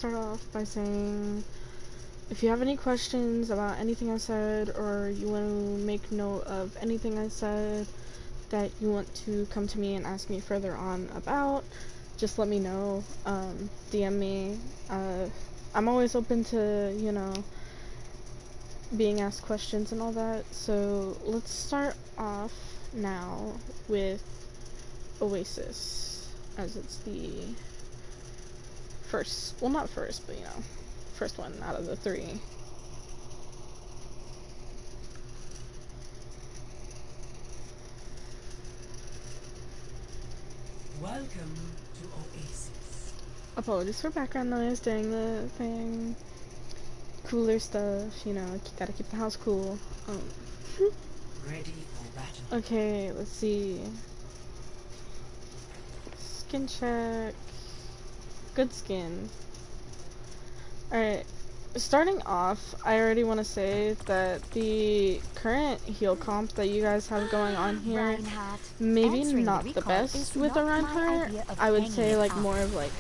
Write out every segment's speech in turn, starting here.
Start off by saying if you have any questions about anything I said, or you want to make note of anything I said that you want to come to me and ask me further on about, just let me know. DM me. I'm always open to, you know, being asked questions and all that. So let's start off now with Oasis, as it's the first, well, not first, but you know, first one out of the three. Welcome to Oasis. Apologies for background noise during the thing. Cooler stuff, you know, gotta keep the house cool. Ready for battle. Okay, let's see. Skin check. Good skin. Alright, starting off, I already want to say that the current heal comp that you guys have going on here, maybe not the best with a Reinhardt. I would say like more of like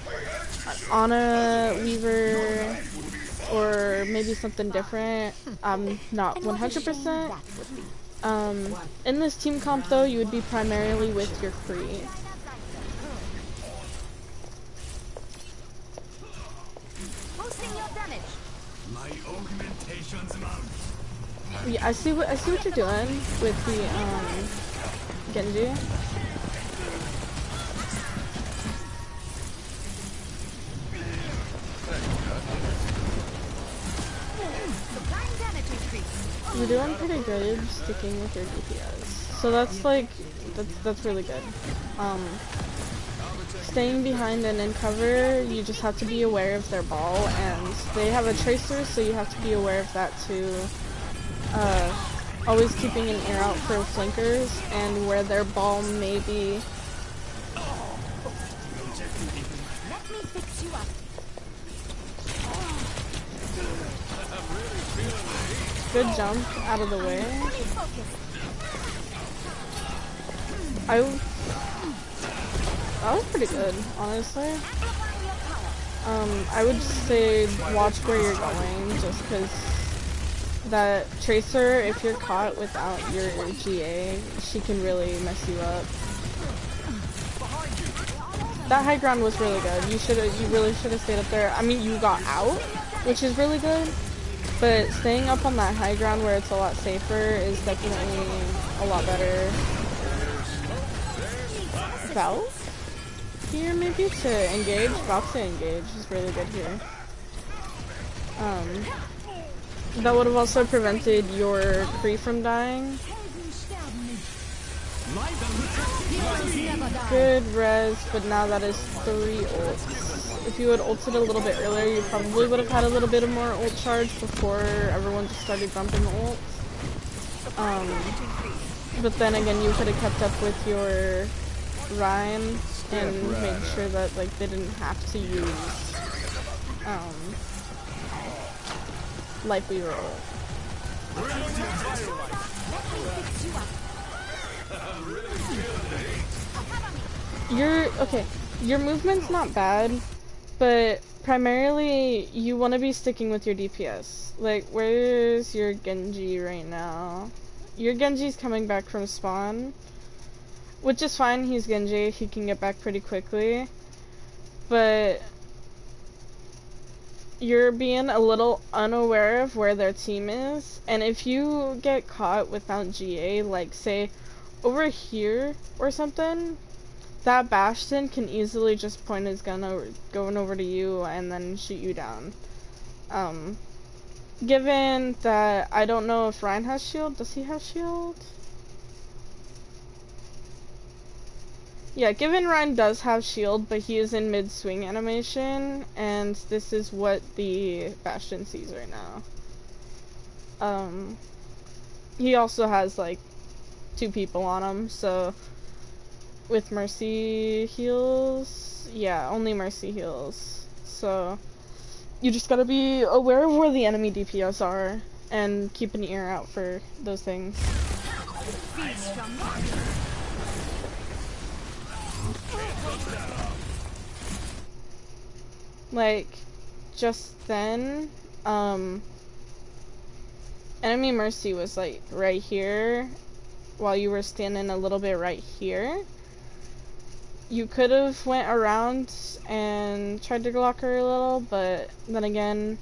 Ana Weaver, or maybe something different. I'm not 100%. In this team comp though, you would be primarily with your Kree. My augmentations mount. Yeah, I see what you're doing with the Genji. You're doing pretty good sticking with your DPS. So that's like that's really good. Staying behind and in cover, you just have to be aware of their ball, and they have a tracer, so you have to be aware of that too. Always keeping an ear out for flankers and where their ball may be. Let me fix you up. Good jump out of the way. That was pretty good, honestly. I would say watch where you're going, just because that tracer, if you're caught without your GA, she can really mess you up. That high ground was really good. You really should have stayed up there. I mean, you got out, which is really good, but staying up on that high ground where it's a lot safer is definitely a lot better. Valve? Here maybe to engage. Box to engage is really good here. That would have also prevented your Kree from dying. Good res, but now that is 3 ults. If you had ulted a little bit earlier, you probably would have had a little bit of more ult charge before everyone just started dumping ults. But then again, you could have kept up with your Ryan and made sure that like they didn't have to use Life Weaver ult. Your movement's not bad, but primarily you want to be sticking with your DPS. Like, where's your Genji right now? Your Genji's coming back from spawn, which is fine. He's Genji, he can get back pretty quickly, but you're being a little unaware of where their team is, and if you get caught without GA, like say over here or something, that Bastion can easily just point his gun going over to you and then shoot you down. Given that I don't know if Ryan has shield, does he have shield? Yeah, given Ryan does have shield, but he is in mid-swing animation, and this is what the Bastion sees right now. He also has, like, 2 people on him, so with Mercy heals, yeah, only Mercy heals. So you just gotta be aware of where the enemy DPS are, and keep an ear out for those things. Like, just then, enemy Mercy was like right here, while you were standing a little bit right here. You could have went around and tried to block her a little, but then again,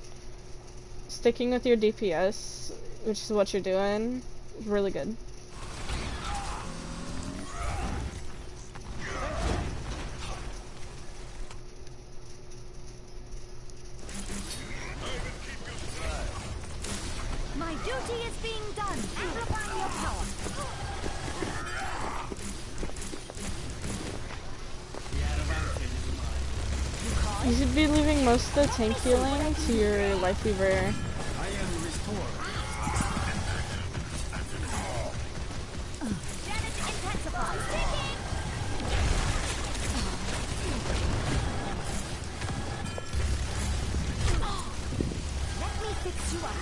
sticking with your DPS, which is what you're doing, is really good. My duty is being done. Amplifying your power. You should be leaving most of the tank healing to your Life Weaver. I am restored. Damage intensifies. Let me fix you up.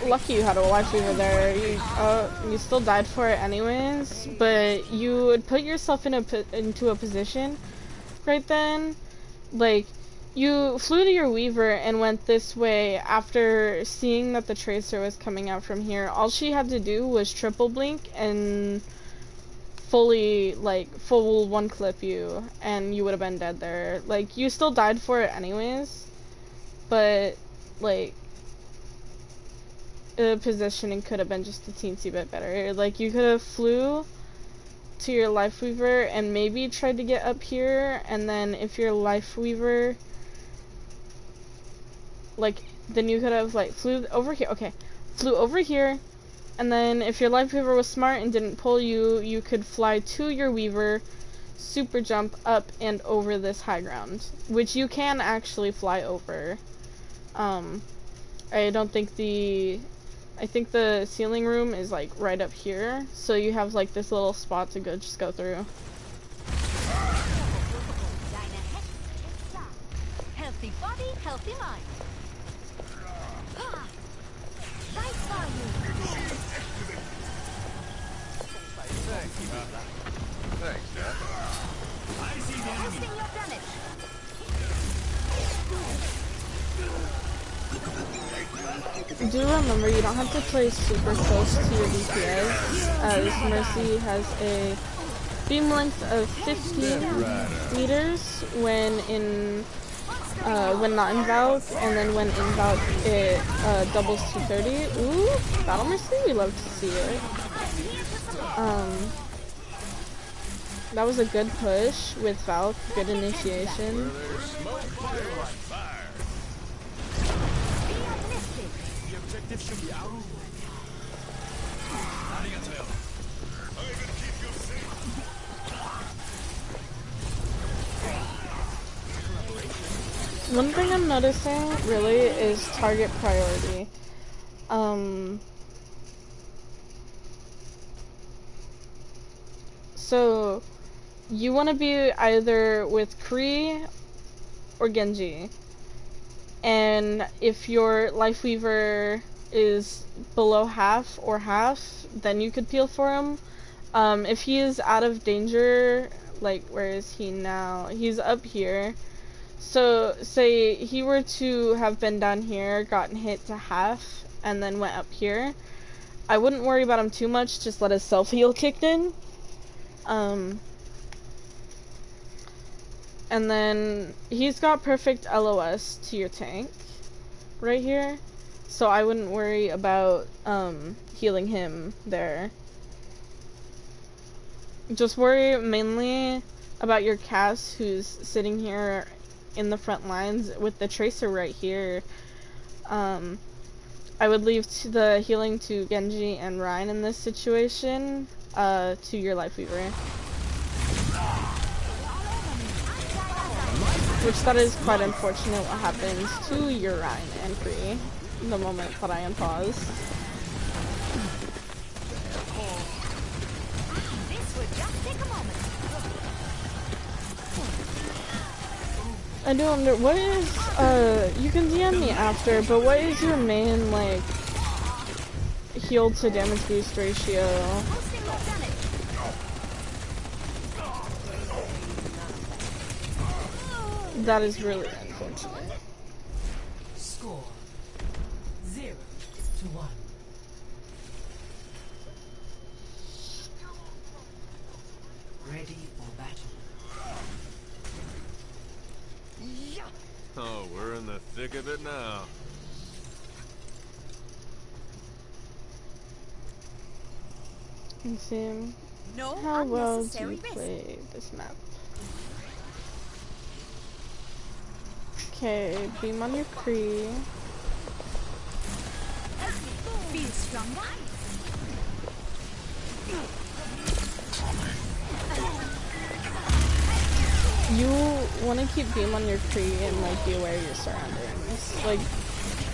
Lucky you had a Life Weaver there. You still died for it anyways, but you would put yourself into a position right then, like, you flew to your Weaver and went this way after seeing that the Tracer was coming out from here. All she had to do was triple blink and fully, like, full one clip you, and you would have been dead there. Like, you still died for it anyways, but, like, the positioning could have been just a teensy bit better. Like, you could have flew to your Life Weaver and maybe tried to get up here, and then if your Life Weaver, like, then you could have, like, flew over here. Okay, flew over here, and then if your Life Weaver was smart and didn't pull you, you could fly to your Weaver, super jump up and over this high ground, which you can actually fly over. I think the ceiling room is like right up here, so you have like this little spot to just go through. Healthy body, healthy mind. Nice value. Thanks, Dad. I see the enemy. Boosting your damage. Do remember, you don't have to play super close to your DPS, as Mercy has a beam length of 15 meters when not in Valk, and then when in Valk it doubles to 30. Ooh, Battle Mercy, we love to see it. That was a good push with Valk, good initiation. Should be out. One thing I'm noticing really is target priority. So you want to be either with Kree or Genji, and if your Life Weaver is below half or half, then you could peel for him. If he is out of danger, like, where is he now? He's up here. So say he were to have been down here, gotten hit to half, and then went up here, I wouldn't worry about him too much, just let his self-heal kick in. And then he's got perfect LOS to your tank right here, so I wouldn't worry about healing him there. Just worry mainly about your Cass, who's sitting here in the front lines with the Tracer right here. I would leave the healing to Genji and Ryan in this situation, to your Life Weaver. Which that is quite unfortunate what happens to your Ryan and Kree the moment that I unpause. This would just take a moment. I do wonder, what is, you can DM me after, but what is your main, like, heal to damage boost ratio? Boosting your damage. That is really unfortunate. Score 0-1. Ready for battle. Oh, we're in the thick of it now. Let's see. No How well do unnecessary you risk. play this map? Okay, beam on your Kree. Feel stronger? You want to keep beam on your Kree and like be aware of your surroundings. Like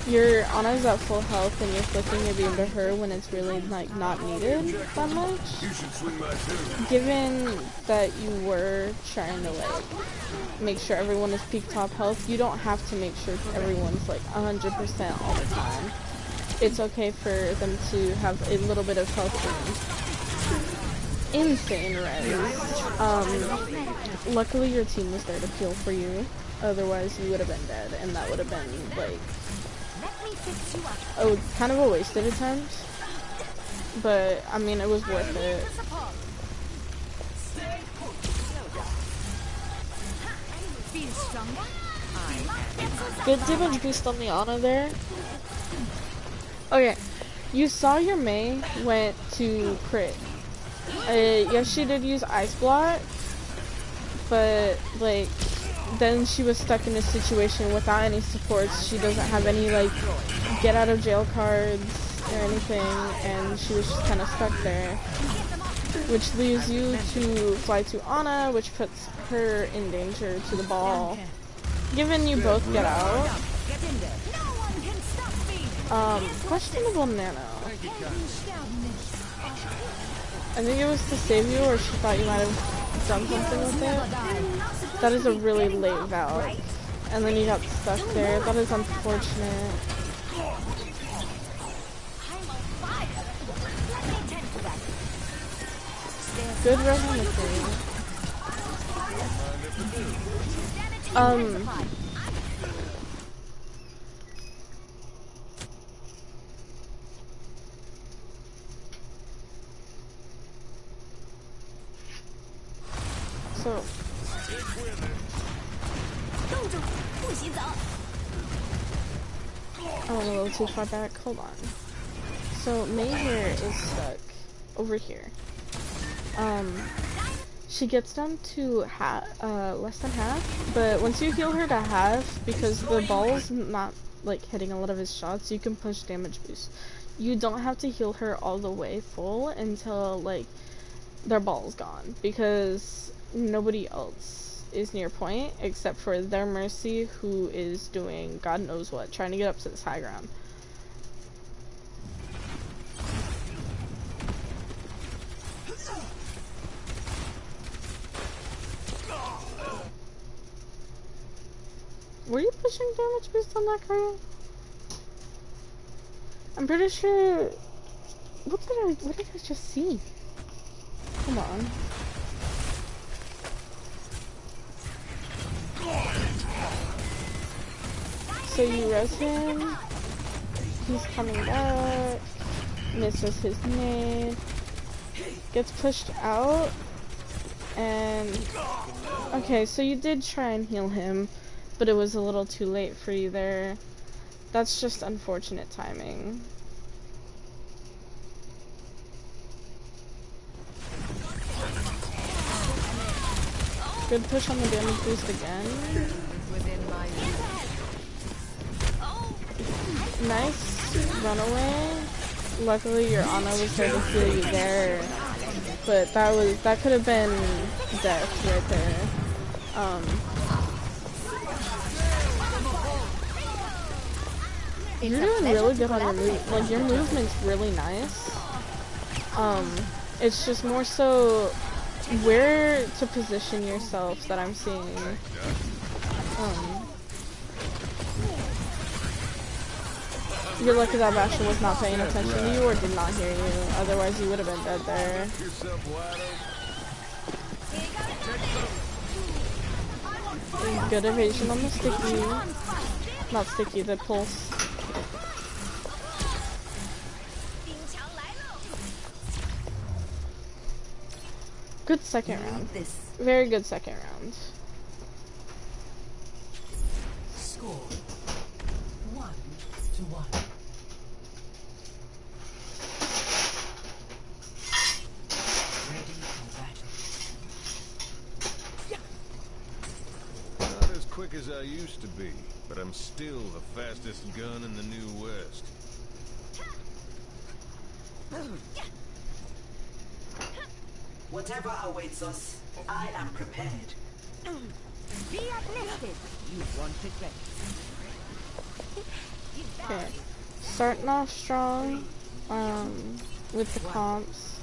your Ana's at full health and you're flicking your beam to her when it's really like not needed that much. You should swing my too. Given that you were trying to like make sure everyone is peak top health, you don't have to make sure everyone's like 100% all the time. It's okay for them to have a little bit of health gain. Insane res. Luckily your team was there to peel for you. Otherwise you would have been dead, and that would have been like kind of a wasted attempt. But I mean, it was worth it. Good damage boost on the Ana there. Okay, you saw your Mei went to crit. Yes, she did use Ice Block, but like then she was stuck in a situation without any supports. She doesn't have any like get out of jail cards or anything, and she was just kind of stuck there, which leaves you to fly to Ana, which puts her in danger to the ball. Given you both get out, questionable nano. I think it was to save you, or she thought you might have done something with it. That is a really late valve. And then you got stuck there. That is unfortunate. Good res on the Kree. So I went a little too far back. Hold on. So Mei here is stuck over here. She gets down to less than half, but once you heal her to half, because the ball's not like hitting a lot of his shots, you can push damage boost. You don't have to heal her all the way full until like their ball's gone, because nobody else is near point except for their Mercy, who is doing God knows what, trying to get up to this high ground. Were you pushing damage boost on that guy? I'm pretty sure. What did I just see? Come on. So you res him. He's coming back. Misses his nade. Gets pushed out. And okay, so you did try and heal him, but it was a little too late for you there. That's just unfortunate timing. Good push on the damage boost again. Nice runaway. Luckily your Ana was there to heal you there, but that could have been death right there. You're doing really good on your move. Like, your movement's really nice. It's just more so where to position yourself that I'm seeing. You're lucky that Bastion was not paying attention to you or did not hear you. Otherwise, you would have been dead there. Good evasion on the sticky. Not sticky, the pulse. Good second round. Very good second round. Score 1-1. Ready for battle. Not as quick as I used to be, but I'm still the fastest gun in the New West. Whatever awaits us, I am prepared. Be uplifted. You want it ready. Okay. Starting off strong, with the comps.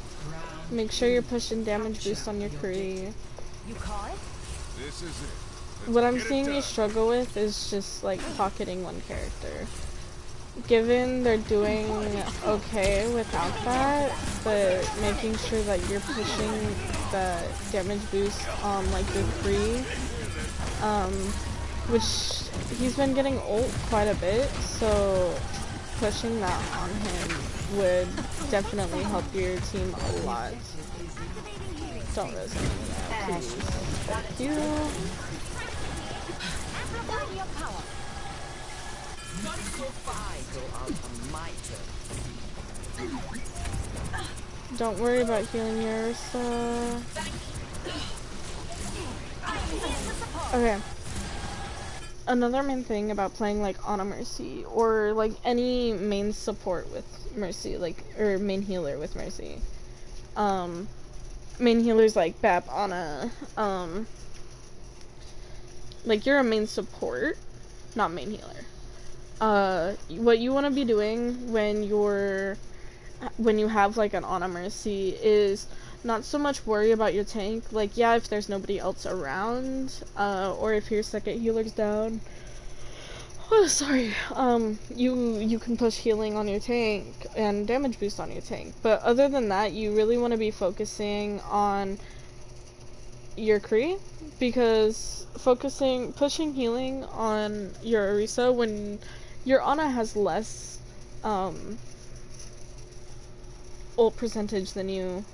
Make sure you're pushing damage boost on your Kree. You call it? This is it. What I'm seeing you struggle with is just like pocketing one character. Given they're doing okay without that, but making sure that you're pushing the damage boost on like your Kree, which he's been getting ult quite a bit, so pushing that on him would definitely help your team a lot. Don't resonate with that, please. Thank you. Amplify your power. Not so fast. Go out on my turn. Don't worry about healing yours. Okay. Another main thing about playing like on a Mercy, or like any main support with Mercy, like, or main healer with Mercy. Main healers like Bap, Ana, like you're a main support, not main healer. What you want to be doing when you have like an Ana Mercy is not so much worry about your tank. Like, yeah, if there's nobody else around, or if your second healer's down, oh, sorry, you can push healing on your tank and damage boost on your tank. But other than that, you really want to be focusing on your Kree, because pushing healing on your Orisa when your Ana has less ult percentage than you,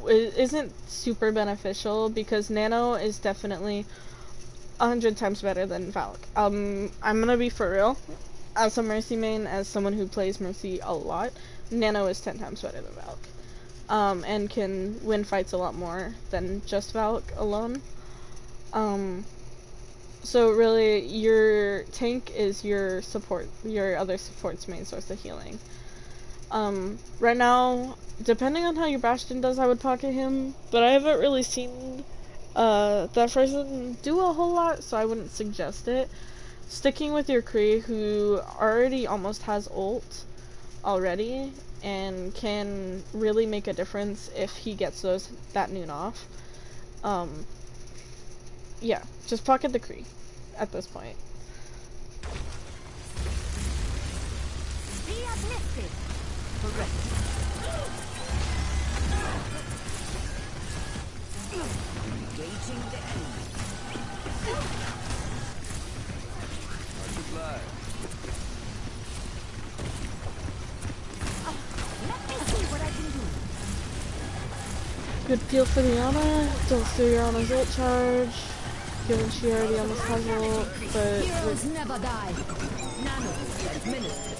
isn't super beneficial, because Nano is definitely 100 times better than Valk. I'm gonna be for real. As a Mercy main, as someone who plays Mercy a lot, Nano is 10 times better than Valk. And can win fights a lot more than just Valk alone. So really, your tank is your other support's main source of healing. Right now, depending on how your Bastion does, I would pocket him, but I haven't really seen that person do a whole lot, so I wouldn't suggest it. Sticking with your Kree, who already almost has ult already, and can really make a difference if he gets that noon off. Yeah, just pocket the Kree at this point. Be uplifted. Correct. Engaging the enemy. Let me see what I can do. Good peel for the Ana. Don't steal your Ana's ult charge, given she already almost has ult, but Heroes never die. Nano administered.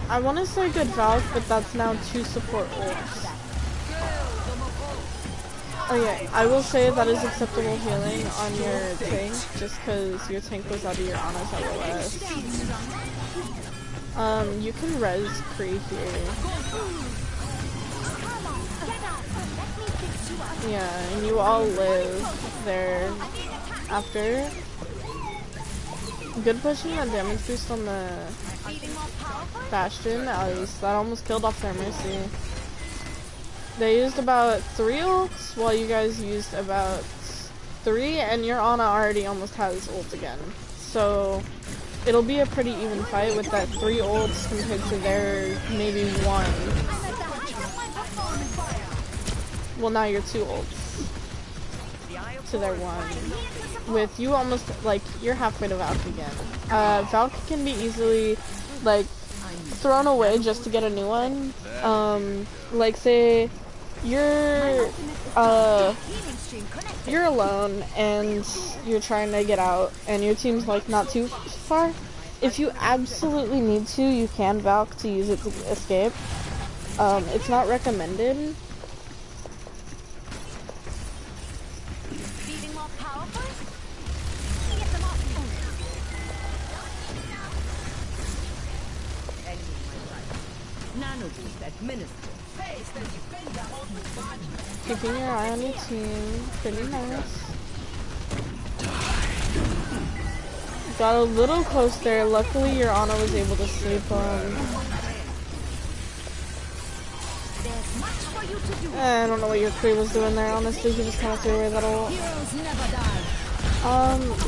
I want to say good Valk, but that's now 2 support ults. Oh yeah, I will say that is acceptable healing on your tank, just because your tank goes out of your Ana's LOS. You can res Kree here. Yeah, and you all live there after. Good pushing that damage boost on the Bastion, as that almost killed off their Mercy. They used about 3 ults, while you guys used about 3, and your Ana already almost has ult again. So it'll be a pretty even fight with that 3 ults compared to their maybe 1. Well, now you're 2 ults. to their 1 with you almost, like, you're halfway to Valk again. Valk can be easily, like, thrown away just to get a new one. Like, say, you're alone and you're trying to get out and your team's, like, not too far. If you absolutely need to, you can Valk to use it to escape. It's not recommended. Keeping your eye on your team, pretty nice. Got a little close there. Luckily, your Ana was able to sleep on. I don't know what your Kree was doing there. Honestly, he just kind of threw away that ult.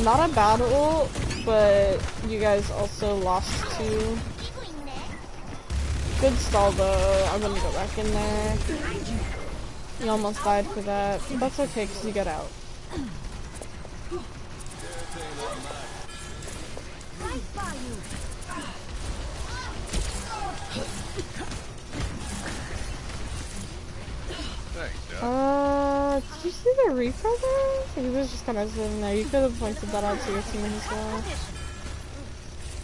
Not a bad ult, but you guys also lost to. Good stall though. I'm gonna go back in there. You almost died for that. But that's okay because you got out. Did you see the Reaper there? He was just kind of sitting there. You could have pointed that out to your team as well.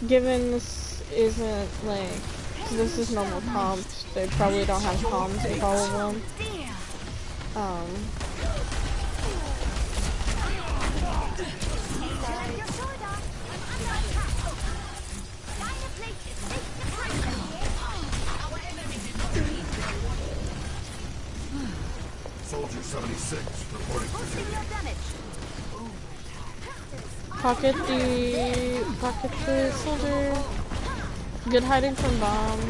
Given this isn't like, this is normal comp, they probably don't have comms with all of them. Soldier 76 reporting Pocket the soldier. Good hiding from bomb.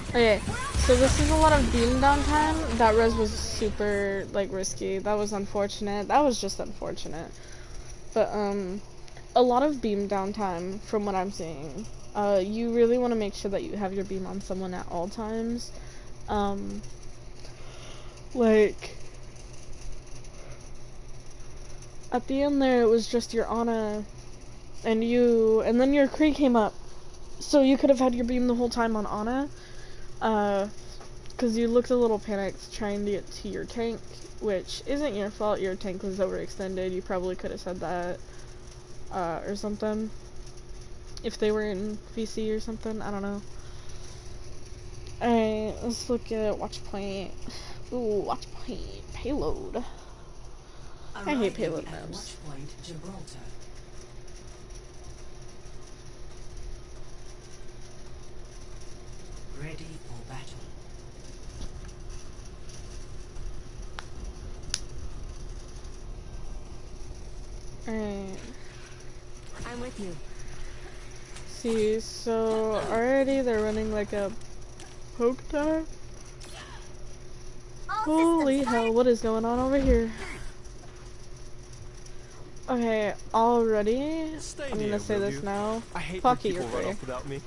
Okay, so this is a lot of beam downtime. That res was super, like, risky. That was unfortunate. That was just unfortunate. But, a lot of beam downtime from what I'm seeing. You really want to make sure that you have your beam on someone at all times. Like, at the end there, it was just your Ana and you, and then your Kree came up. So you could have had your beam the whole time on Ana. Because you looked a little panicked trying to get to your tank, which isn't your fault. Your tank was overextended. You probably could have said that, or something. If they were in VC or something, I don't know. Alright, let's look at watch point. Ooh, watch point. Payload. I hate payload maps. Ready for battle. Alright. I'm with you. See, so already they're running like a poke dive. Holy hell, what is going on over here? Okay, already, I'm gonna say this now. Pocket your Kree.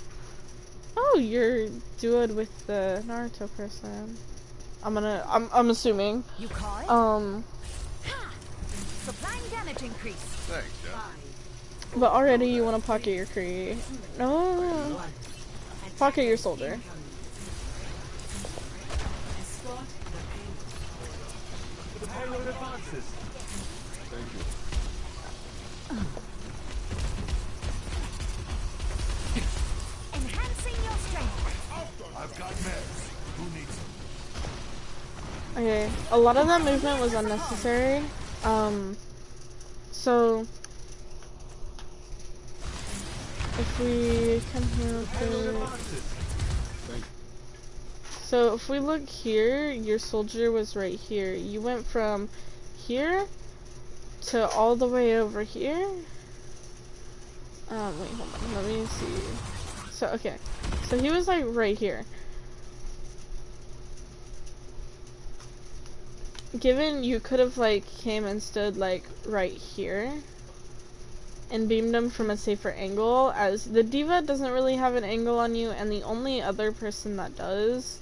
Oh, you're duoed with the Naruto person. I'm assuming. You call it? Supplying damage increase. Thanks, John. But already you want to pocket your Kree. No. Pocket your soldier. The payload advances. Thank you. Enhancing your strength. I've got meds. Who needs them? Okay, a lot of that movement was unnecessary. So if we come here real quick. So if we look here, your soldier was right here. You went from here to all the way over here. Wait, hold on, let me see. So, okay. So he was like right here. Given you could have like came and stood like right here and beamed him from a safer angle, as the diva doesn't really have an angle on you, and the only other person that does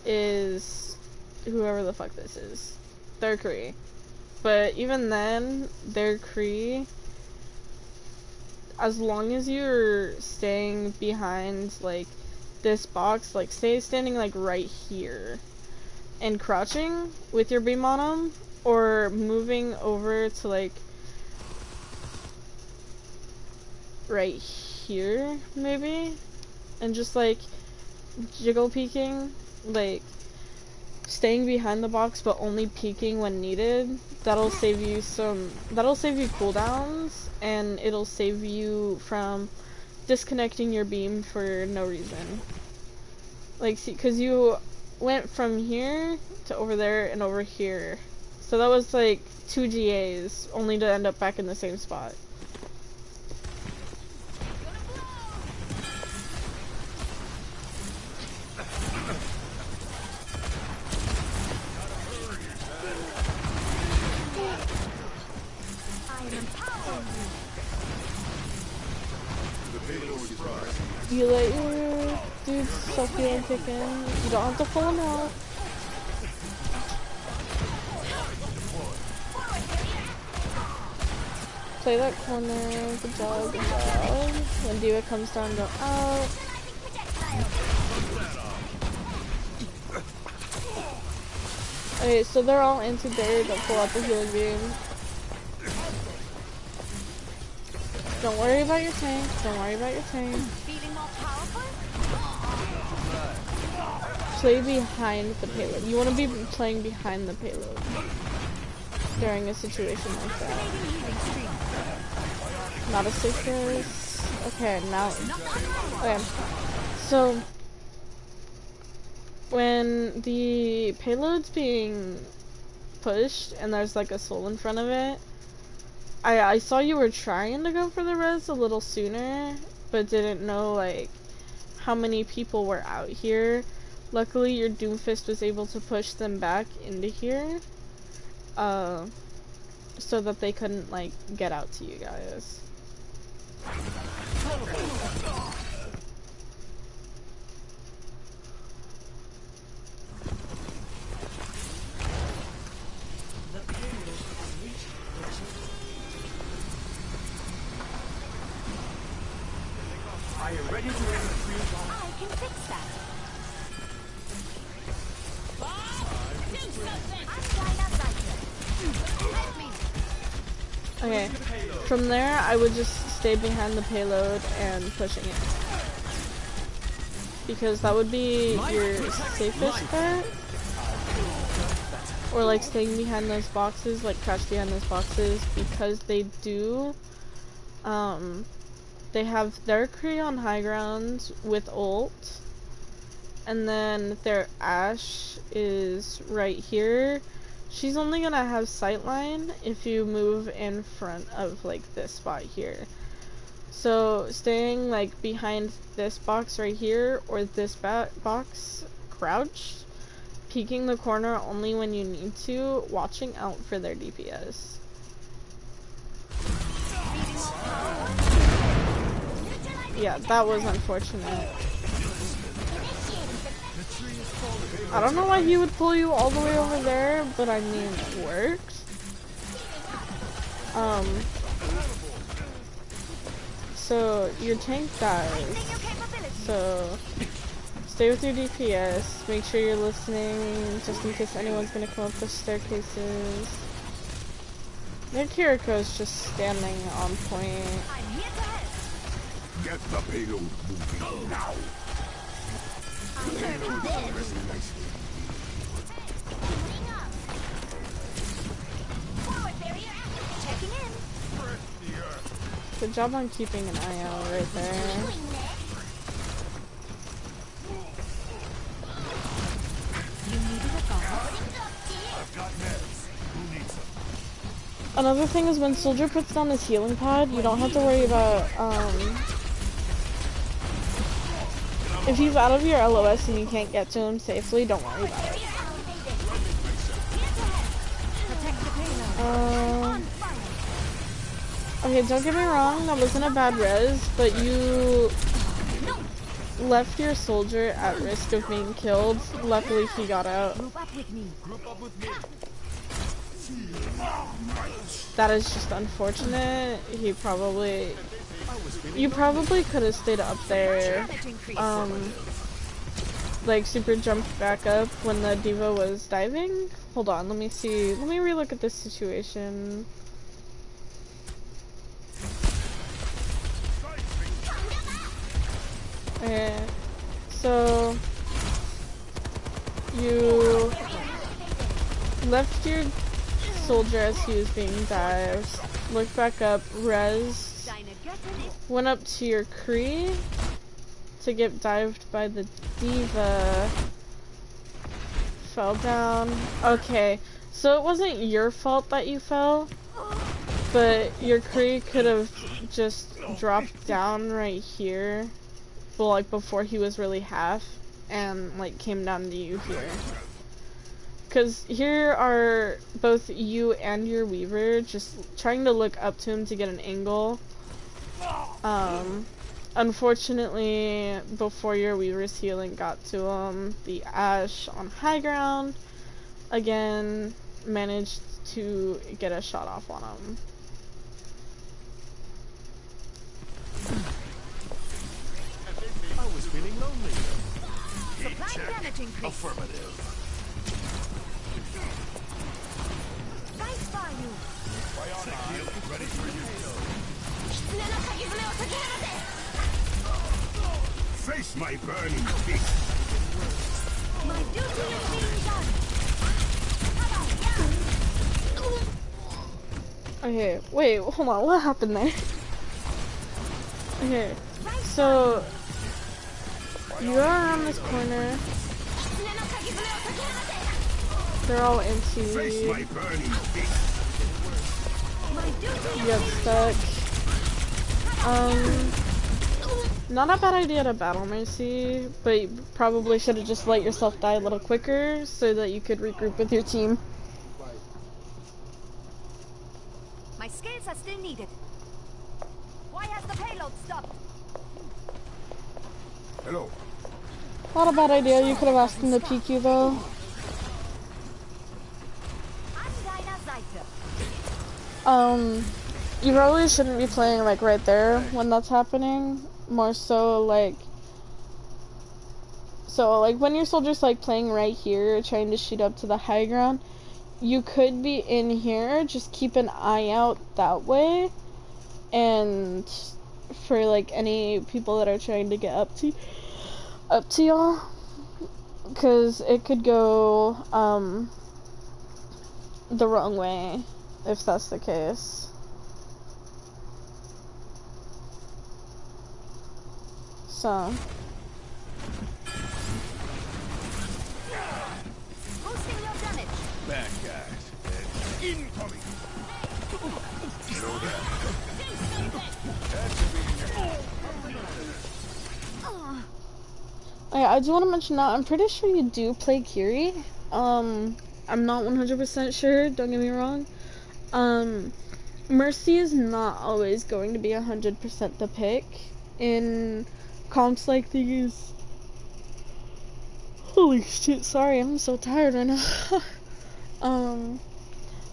is whoever the fuck this is. Their Kree. But even then, their Kree, as long as you're staying behind, like, this box, like, stay standing, like, right here, and crouching with your beam on them, or moving over to, like, right here, maybe, and just, like, jiggle peeking, like, staying behind the box but only peeking when needed, that'll save you cooldowns, and it'll save you from disconnecting your beam for no reason. Like, see, because you went from here to over there and over here, so that was like 2 GAs only to end up back in the same spot. You let your dudes suck you and kick in. You don't have to pull them out. Play that corner. Good job, good job. When Diva comes down, go out. Okay, so they're all anti-barrier. Don't pull out the healing beam. Don't worry about your tank. Don't worry about your tank. Feeling more powerful? Play behind the payload. You want to be playing behind the payload during a situation like that. Not a citrus. Okay, now. Okay. So, when the payload's being pushed and there's like a soul in front of it, I saw you were trying to go for the res a little sooner, but didn't know like how many people were out here. Luckily your Doomfist was able to push them back into here, so that they couldn't like get out to you guys. Are you ready to execute? I can fix that. Okay, from there I would just stay behind the payload and pushing it, because that would be your safest bet. Or like staying behind those boxes, like crouch behind those boxes, because they do, they have their Kree on high ground with ult, and then their Ashe is right here. She's only gonna have sightline if you move in front of like this spot here. So staying like behind this box right here or this box crouched, peeking the corner only when you need to, watching out for their DPS. Yeah, that was unfortunate. I don't know why he would pull you all the way over there, but I mean, it worked. So your tank dies. So stay with your DPS. Make sure you're listening, just in case anyone's gonna come up the staircases. Their Kiriko's just standing on point. Get the payload moving now. Good job on keeping an eye out right there. Another thing is when Soldier puts down his healing pad, you don't have to worry about, if he's out of your LOS and you can't get to him safely, don't worry about it. Okay, don't get me wrong, that wasn't a bad res, but you left your soldier at risk of being killed. Luckily, he got out. Group up with me. Group up with me. That is just unfortunate. You probably could have stayed up there. Damage increase. Like super jumped back up when the diva was diving. Hold on, let me see. Let me relook at this situation. Okay, so you left your soldier as he was being dived, looked back up, res, went up to your Kree to get dived by the diva, fell down. Okay, so it wasn't your fault that you fell, but your Kree could have just dropped down right here, well, like before he was really half, and like came down to you here. Because here are both you and your Weaver just trying to look up to him to get an angle. Unfortunately, before your Weaver's healing got to him, the Ashe on high ground again managed to get a shot off on him. I was feeling lonely. Supply damage increase. Affirmative. Right by you. Bionic healer ready for you. Face my burning fist. My duty is being done. Okay, wait, hold on, what happened there? Okay, so you are around this corner. They're all empty. Face my burning fist. You got stuck. Not a bad idea to battle Mercy, but you probably should have just let yourself die a little quicker so that you could regroup with your team. My skills are still needed. Why has the payload stopped? Hello. Not a bad idea, you could have asked him to peek you though. I'm Dinah Zeiter. You probably shouldn't be playing like right there when that's happening. More so like when your soldier's like playing right here, trying to shoot up to the high ground, you could be in here, just keep an eye out that way, and for like any people that are trying to get up to y'all, because it could go the wrong way if that's the case. So Boosting your damage. Bad guys. Incoming. Know that. I do want to mention that I'm pretty sure you do play Kiri. I'm not 100% sure, don't get me wrong. Mercy is not always going to be 100% the pick in comps like these. Holy shit, sorry, I'm so tired right now.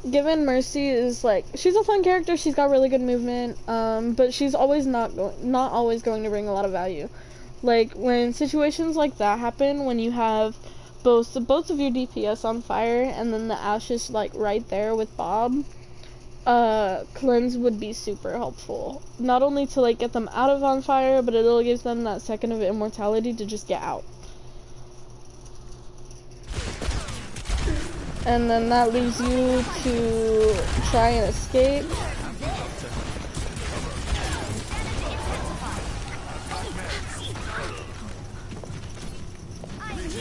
Given Mercy is like, she's a fun character, she's got really good movement, but she's always not always going to bring a lot of value. Like, when situations like that happen, when you have both of your DPS on fire, and then the Ashe is, like, right there with Bob, Cleanse would be super helpful. Not only to, like, get them out of on fire, but it'll give them that second of immortality to just get out. And then that leaves you to try and escape.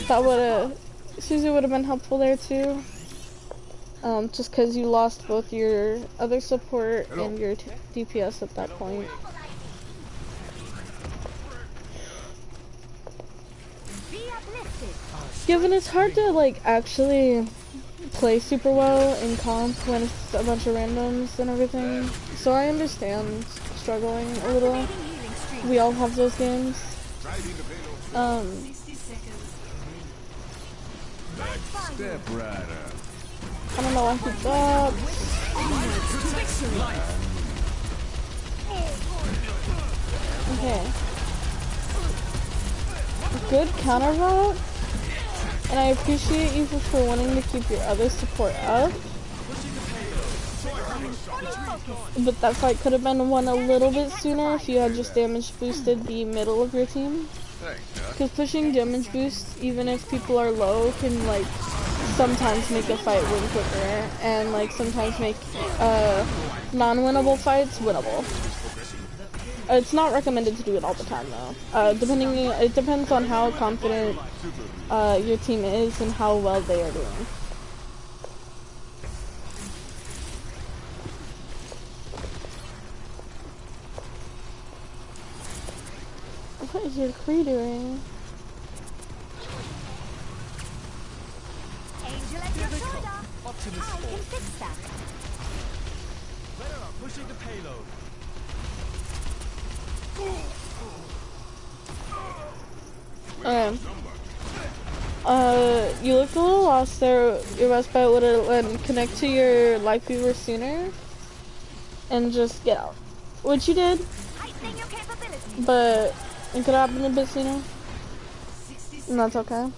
That would've, Suzu would've been helpful there too. Just cause you lost both your other support and your DPS at that point. Given it's hard to like actually play super well in comp when it's a bunch of randoms and everything. So I understand struggling a little. We all have those games. Step rider. I don't know why he dropped. Okay. Good counter route. And I appreciate you for wanting to keep your other support up. But that fight could have been won a little bit sooner if you had just damage boosted the middle of your team. Because pushing damage boost, even if people are low, can like sometimes make a fight win quicker, and like sometimes make non-winnable fights winnable. It's not recommended to do it all the time though. It depends on how confident your team is and how well they are doing. What is your Kree doing? Angel at your shoulder. I can fix that. Better not pushing the payload. Okay. You looked a little lost there. Your best bet would have connect to your life viewer sooner and just get out. Which you did, but it could have happened a bit sooner. And that's okay.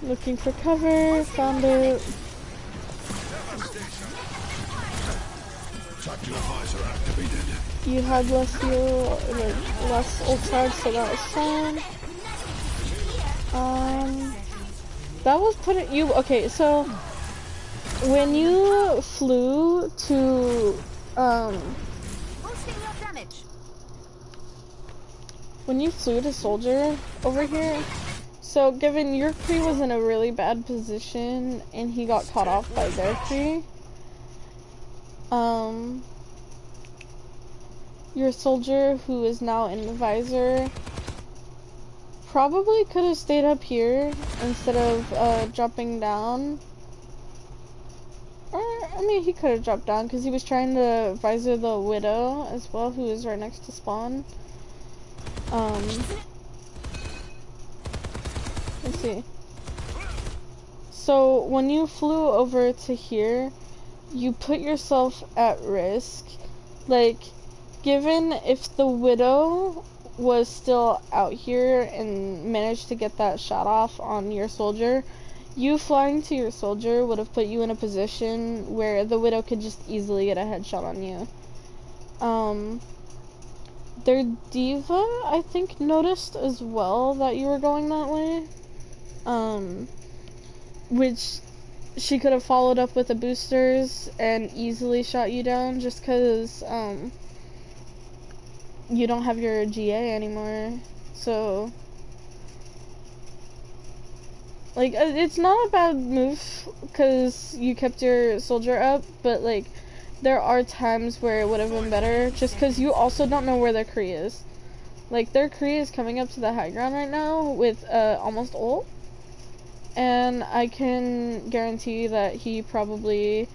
Looking for cover, found it. You had less heal, less ult charge, so that was fine. That was putting you, okay, so when you flew to, when you flew to Soldier over here, so given your Kree was in a really bad position and he got caught off by their Kree, your soldier who is now in the visor probably could have stayed up here instead of dropping down. Or, I mean, he could have dropped down because he was trying to visor the Widow as well, who is right next to spawn. Let's see. So when you flew over to here, you put yourself at risk. Like, given if the Widow was still out here and managed to get that shot off on your soldier, you flying to your soldier would have put you in a position where the Widow could just easily get a headshot on you. Their diva, I think, noticed as well that you were going that way. Which she could have followed up with the boosters and easily shot you down just because, you don't have your GA anymore. So, like, it's not a bad move because you kept your soldier up, but, like, there are times where it would have been better just because you also don't know where their Kree is. Like, their Kree is coming up to the high ground right now with, almost ult. And I can guarantee that he probably,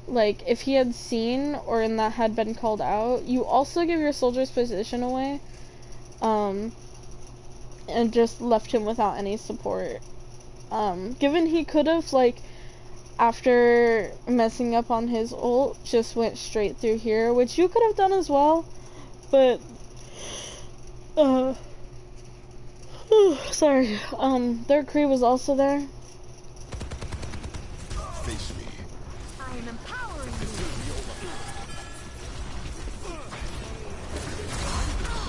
like, if he had seen or in that had been called out, you also give your soldier's position away, and just left him without any support. Given he could have, like, after messing up on his ult, just went straight through here, which you could have done as well, but, sorry, their Kree was also there. Face me. I am empowering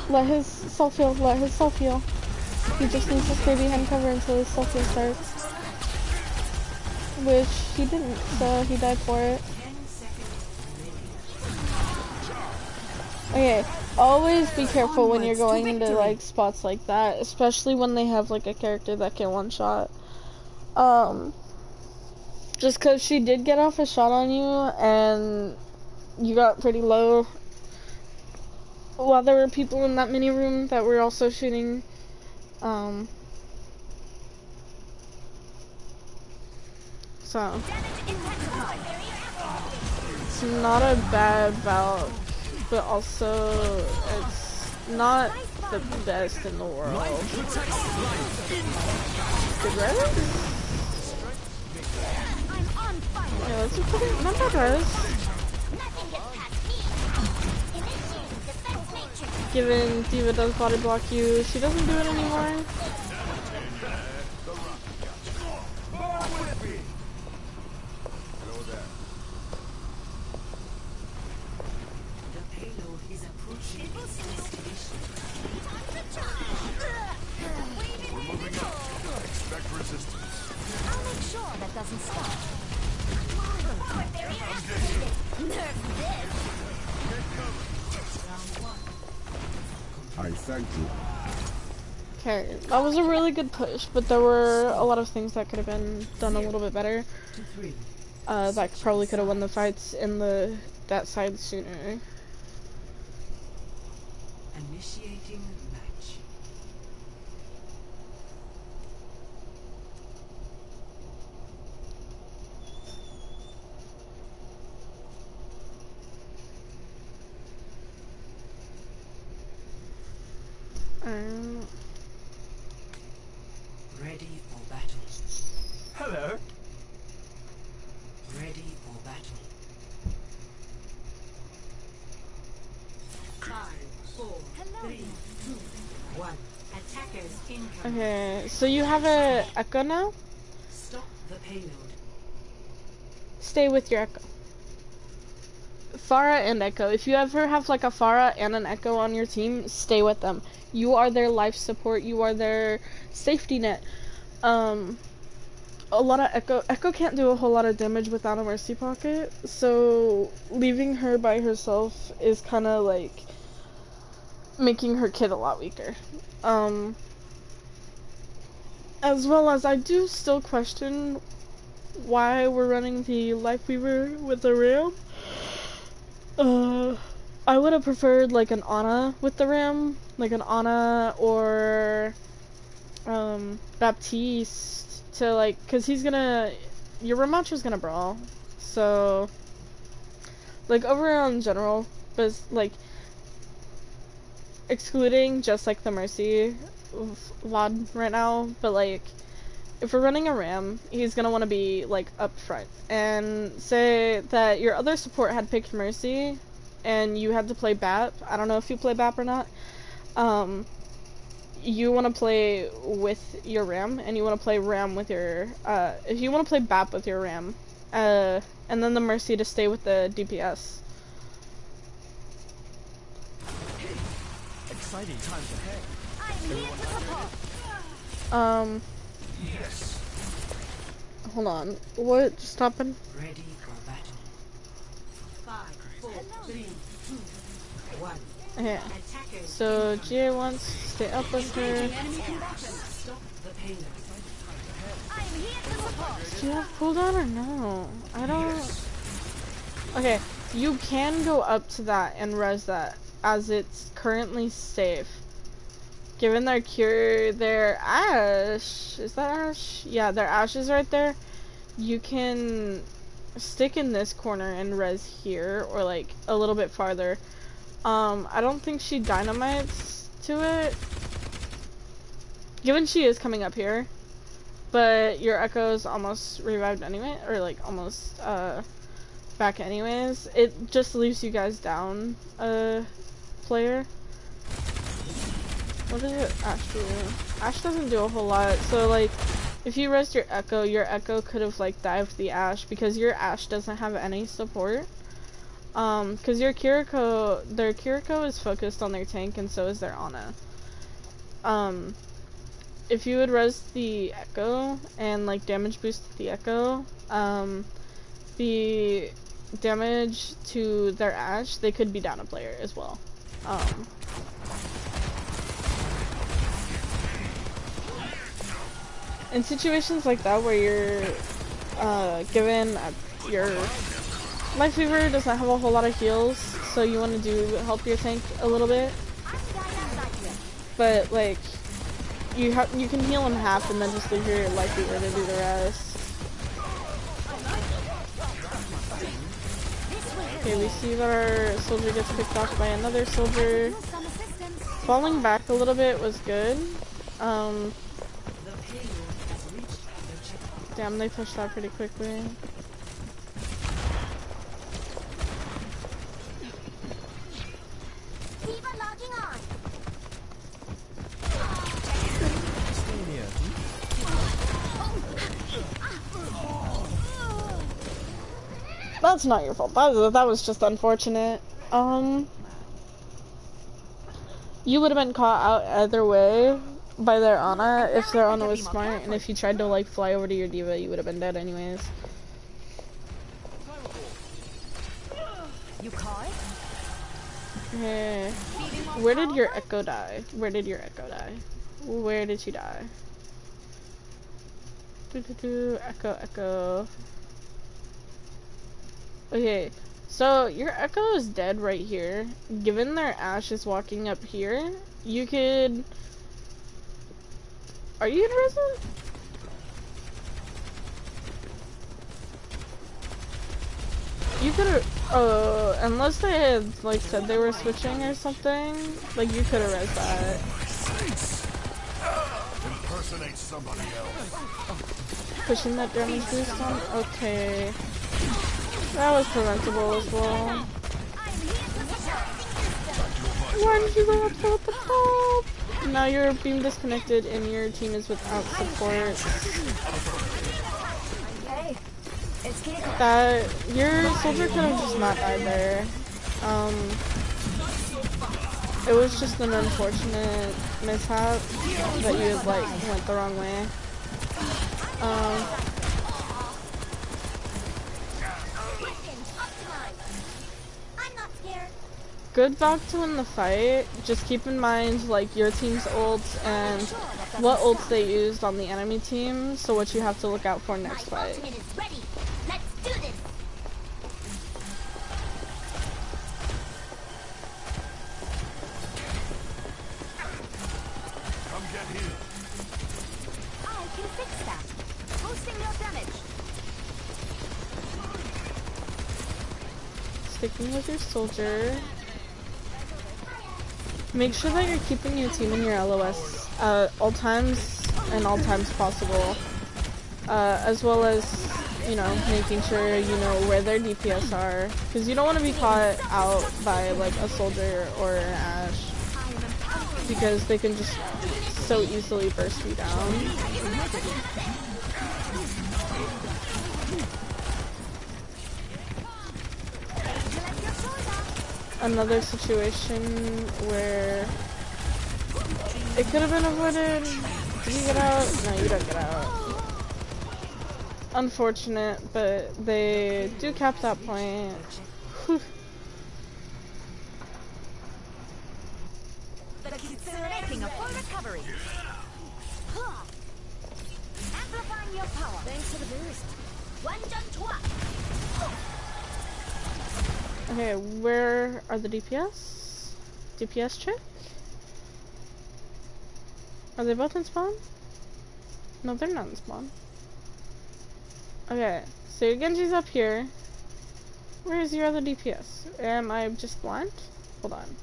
you. Let his self-heal, let his self-heal. He just needs to stay behind cover until his self-heal starts. Which he didn't, so he died for it. Okay, always be careful when you're going into, like, spots like that, especially when they have, like, a character that can one-shot. Just because she did get off a shot on you, and you got pretty low, while there were people in that mini room that were also shooting, So Damage intensified. it's not a bad bout, but also it's not the best in the world. Good res? I'm on fire. Yeah, that's a pretty not bad res. Given Diva does body block you, she doesn't do it anymore. I'll make sure that doesn't stop. I thank you. Okay, that was a really good push, but there were a lot of things that could have been done a little bit better. That probably could have won the fights in that side sooner. Initiating match. Ready for battle. Hello. Ready for battle. 5, 4, 3, 2, 1. Attackers incoming. Okay, so you have a Echo now? Stop the payload. Stay with your Echo. Pharah and Echo. If you ever have like a Pharah and an Echo on your team, stay with them. You are their life support. You are their safety net. A lot of Echo can't do a whole lot of damage without a Mercy Pocket, so leaving her by herself is kind of like making her kit a lot weaker. As well as I do still question why we're running the Lifeweaver with the Ram. I would have preferred like an Ana with the Ram, like an Ana or Baptiste to like, cause your Ramacho's gonna brawl, so like overall in general, but like excluding just like the Mercy VOD right now, but like if we're running a Ram, he's gonna want to be like up front, and say that your other support had picked Mercy and you had to play BAP. I don't know if you play BAP or not. You want to play with your Ram, and you want to play Ram with your if you want to play BAP with your Ram, and then the Mercy to stay with the DPS. Exciting times ahead. I'm here to support. Yes. Hold on. What just happened? Ready for battle. 5, 4, 3, 2, 1. Okay. Attackers So GA wants to stay up with her. stop the payload. I'm here to support. Do you have cooldown or no? I don't. Okay, you can go up to that and res that as it's currently safe. Given their their Ashe, is that Ashe? Yeah, their Ashe is right there. You can stick in this corner and res here, or like a little bit farther. I don't think she dynamites to it, given she is coming up here, but your Echo's almost revived anyway, or like almost back anyways. It just leaves you guys down a player. What does Ashe do? Ashe doesn't do a whole lot, so like if you resed your Echo could have like dived the Ashe, because your Ashe doesn't have any support. Because their Kiriko is focused on their tank, and so is their Ana. If you would res the Echo and like damage boost the Echo, the damage to their Ashe, they could be down a player as well. In situations like that where you're given your Lifeweaver doesn't have a whole lot of heals, so you want to help your tank a little bit, but like you can heal him half and then just leave your Lifeweaver to do the rest. Okay, we see that our soldier gets picked off by another soldier. Use some assistance. Falling back a little bit was good. Damn, they pushed that pretty quickly. Keep on logging on. That's not your fault. That was just unfortunate. You would have been caught out either way by their Ana if their Ana was smart, and if you tried to like fly over to your diva, you would have been dead anyways. You call it? Okay. Where did your Echo die? Where did your Echo die? Where did she die? Echo, Echo. Okay, so your Echo is dead right here. Given their Ashe is walking up here, you could... Are you gonna res it? You could've... unless they had, like, said they were switching or something, like, you could've res that. Impersonate somebody else. Pushing that damage boost on? Okay. That was preventable as well. Why did you go up to the top? Now you're being disconnected and your team is without support. That your soldier could have just not died there. It was just an unfortunate mishap that you like went the wrong way. Good Valk to win the fight. Just keep in mind like your team's ults and what ults they used on the enemy team, so what you have to look out for next fight. Let's do this. Come get here. I can fix that. Boosting your damage. Sticking with your soldier. Make sure that you're keeping your team in your LOS all times and all times possible. As well as, you know, making sure you know where their DPS are. Because you don't want to be caught out by like a soldier or an Ashe. Because they can just so easily burst you down. Another situation where it could have been avoided. Did you get out? No, you don't get out. Unfortunate, but they do cap that point. Whew. Making a full recovery. Amplifying your power. Thanks for the boost. 완전 좋아. Okay, where are the DPS? DPS check? Are they both in spawn? No, they're not in spawn. Okay, so your Genji's up here. Where is your other DPS? Am I just blind? Hold on.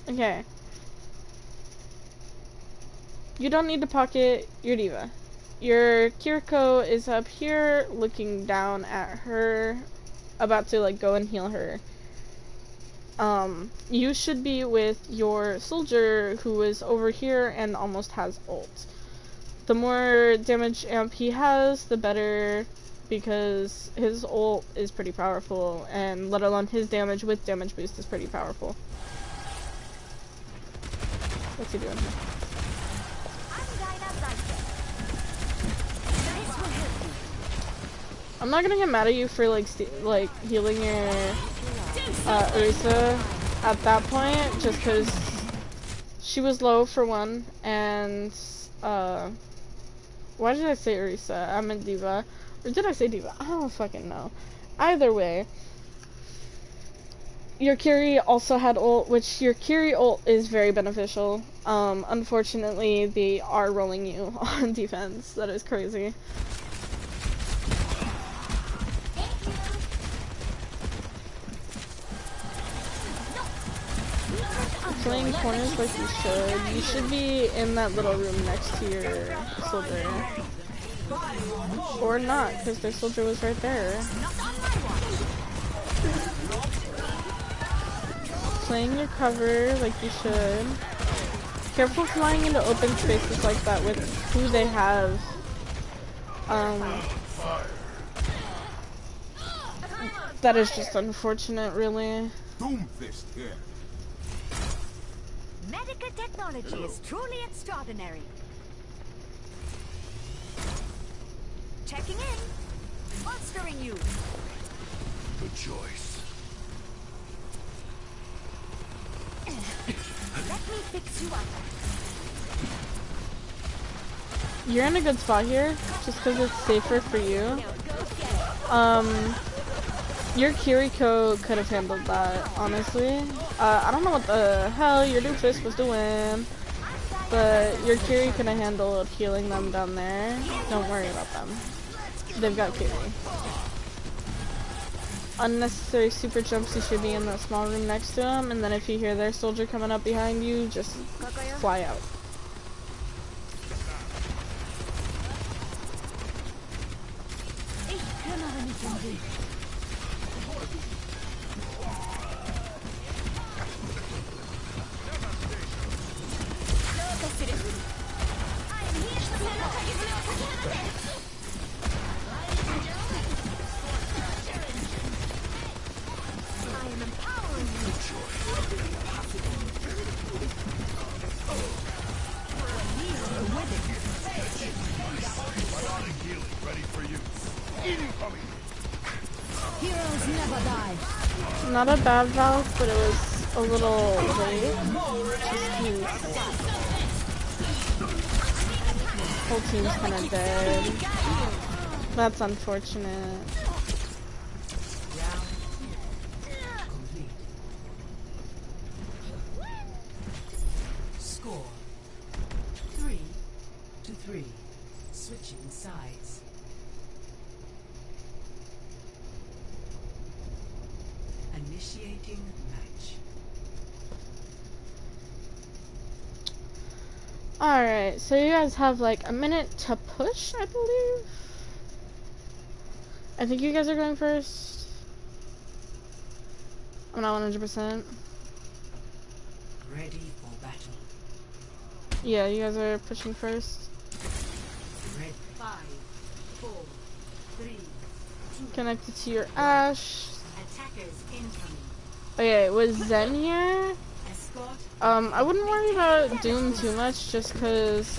Okay. You don't need to pocket your diva. Your Kiriko is up here looking down at her, about to like go and heal her. You should be with your soldier who is over here and almost has ult. The more damage amp he has, the better, because his ult is pretty powerful, and let alone his damage with damage boost is pretty powerful. What's he doing? I'm not gonna get mad at you for like healing your Orisa at that point, just because she was low for one, and why did I say Orisa? I meant Diva. Or did I say Diva? I don't fucking know. Either way, your Kiri also had ult, which your Kiri ult is very beneficial. Unfortunately, they are rolling you on defense. That is crazy. playing corners like you should be in that little room next to your soldier. Or not, because their soldier was right there. Playing your cover like you should. Careful flying into open spaces like that with who they have. That is just unfortunate, really. Doomfist here. Medical technology is truly extraordinary. Checking in. Bolstering you. Good choice. Let me fix you up. You're in a good spot here, just because it's safer for you. Your Kiriko could have handled that, honestly. I don't know what the hell your Doofus was doing, but your Kiri could have handled healing them down there. Don't worry about them. They've got Kiri. Unnecessary super jumps, you should be in that small room next to them, and then if you hear their soldier coming up behind you, just fly out. Heroes never die. Not a bad Valve, but it was a little late. Whole team's kind of dead. That's unfortunate. Score 3-3. Switching sides. Initiating match. Alright, so you guys have like a minute to push, I believe. I think you guys are going first. I'm not 100%. Ready for battle. Yeah, you guys are pushing first. Red 5, 4, 3, 2. Connected to your Ashe. Attackers incoming. Okay, was Zen here? Escort. I wouldn't worry about Doom too much, just cause,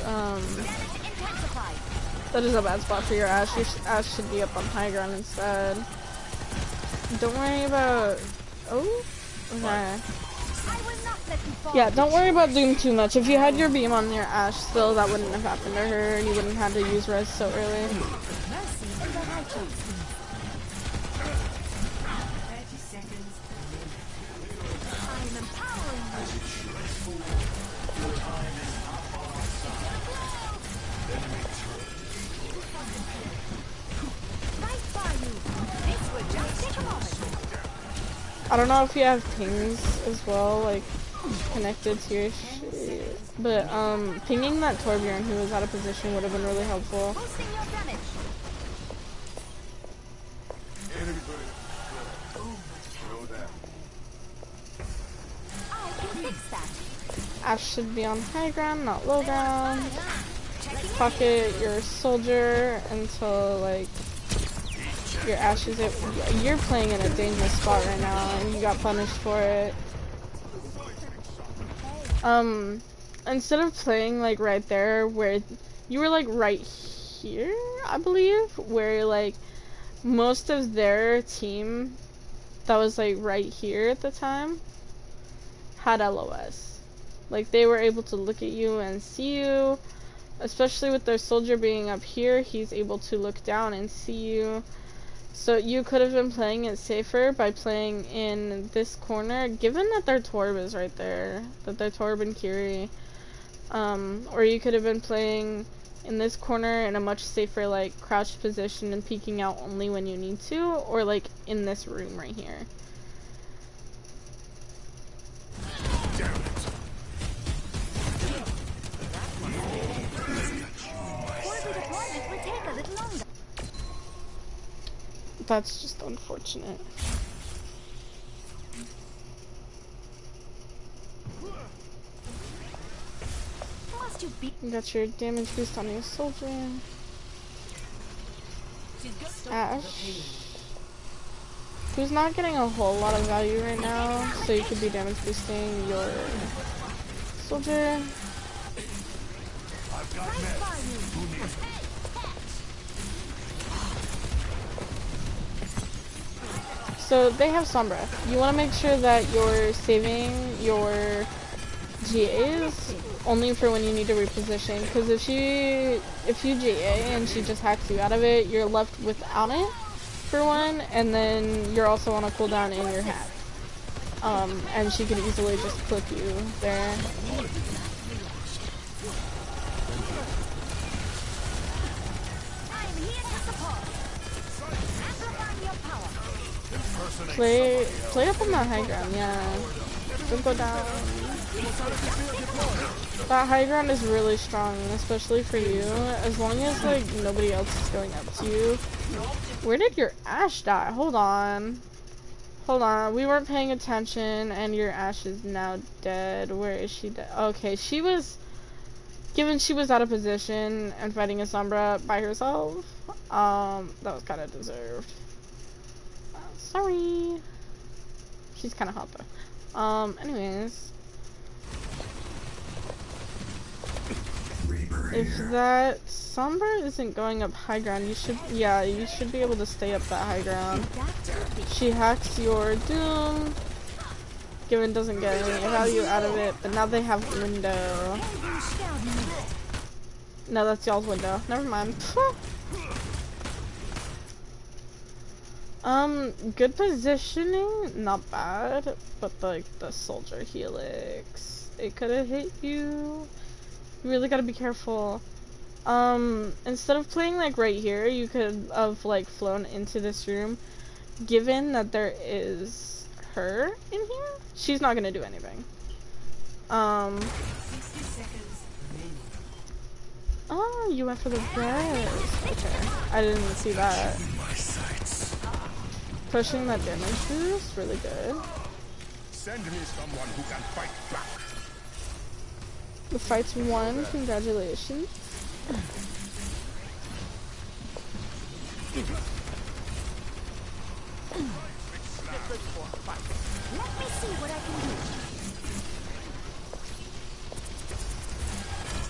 that is a bad spot for your Ashe. Your Ashe should be up on high ground instead. Don't worry about... Oh? Okay. Yeah, don't worry about Doom too much. If you had your beam on your Ashe still, that wouldn't have happened to her, and you wouldn't have to use res so early. 30 seconds. I'm empowering you. Right by you. This will just take a moment. I don't know if you have pings as well, like, connected to your shit. But, pinging that Torbjorn who was out of position would have been really helpful. Boosting your damage. I can fix that. Ashe should be on high ground, not low ground. Pocket your soldier until, like, your Ashe is it. You're playing in a dangerous spot right now, and you got punished for it. Instead of playing, like, right there, where you were, like, right here, I believe, where, like, most of their team that was, like, right here at the time had LOS. Like, they were able to look at you and see you, especially with their soldier being up here, he's able to look down and see you. So you could have been playing it safer by playing in this corner, given that their Torb is right there, that their Torb and Kiri. Or you could have been playing in this corner in a much safer, like, crouched position and peeking out only when you need to, or, like, in this room right here. Damn it. deployment will take a little longer. That's just unfortunate. Must you be? You got your damage boost on your soldier. Ash, who's not getting a whole lot of value right now, so you could be damage boosting your soldier. I've got meds. Who needs them? So they have Sombra. You want to make sure that you're saving your GAs only for when you need to reposition, because if you GA and she just hacks you out of it, you're left without it for one, and then you're also on a cooldown in your hack. And she could easily just clip you there. Play up on that high ground, yeah. Don't go down. That high ground is really strong, especially for you. As long as like nobody else is going up to you. Where did your Ashe die? Hold on. Hold on. We weren't paying attention and your Ashe is now dead. Where is she dead? Okay, she was out of position and fighting a Sombra by herself. That was kind of deserved. Sorry. She's kind of hot though. Anyways. If that Sombra isn't going up high ground, you should be able to stay up that high ground. She hacks your Doom. Given doesn't get any value out of it, but now they have window. No, that's y'all's window. Never mind. Good positioning, not bad, but like the soldier helix, it could have hit you. You really gotta be careful. Instead of playing like right here, you could have like flown into this room. Given that there is her in here, she's not gonna do anything. 60 seconds remaining. Oh, you went for the res. Okay, I didn't see that. Pushing that damage boost, really good. Send me someone who can fight back. The fight's won, congratulations. Let me see what I can do.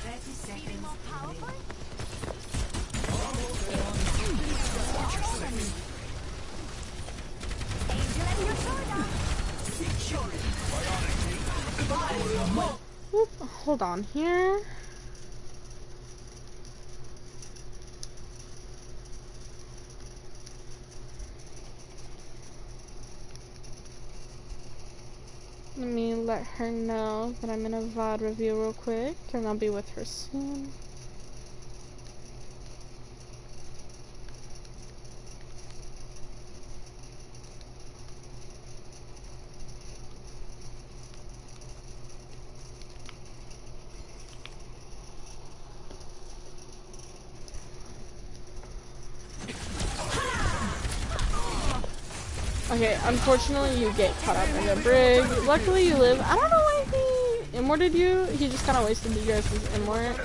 30 seconds More powerful? Angel and your sword up. Whoop, hold on here. Let me let her know that I'm in a VOD review real quick, and I'll be with her soon. Okay, unfortunately you get caught up in the brig. Luckily you live. I don't know why he immorted you. He just kind of wasted you guys' immort.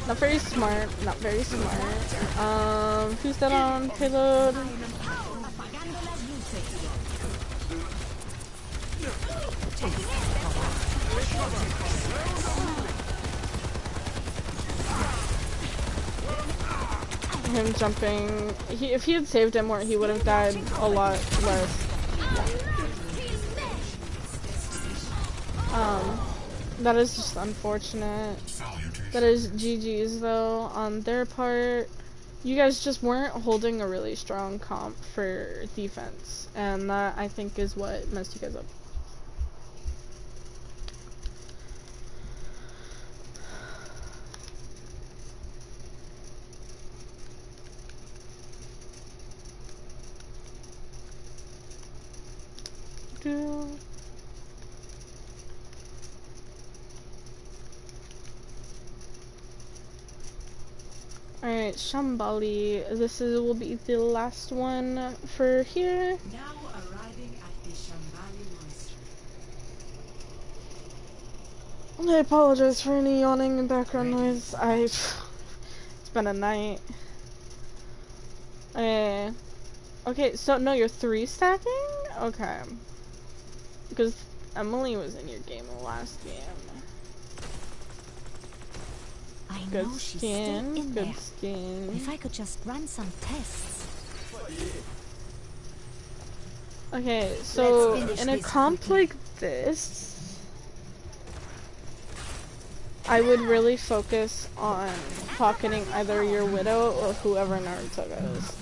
Not very smart. Not very smart. Who's that on payload? Him jumping. If he had saved him more, he would have died a lot less. That is just unfortunate. That is GG's though on their part. You guys just weren't holding a really strong comp for defense, and that I think is what messed you guys up. Alright. Alright, Shambali. This will be the last one for here. Now arriving at the Shambali monastery. I apologize for any yawning and background noise. It's been a night. Okay, so no, you're 3 stacking? Okay. Because Emily was in your game the last game. I Good know she's skin, still in good there. skin. If I could just run some tests. Okay, so Let's finish in a this comp quickly. like this, I would really focus on pocketing either your Widow or whoever Naruto goes.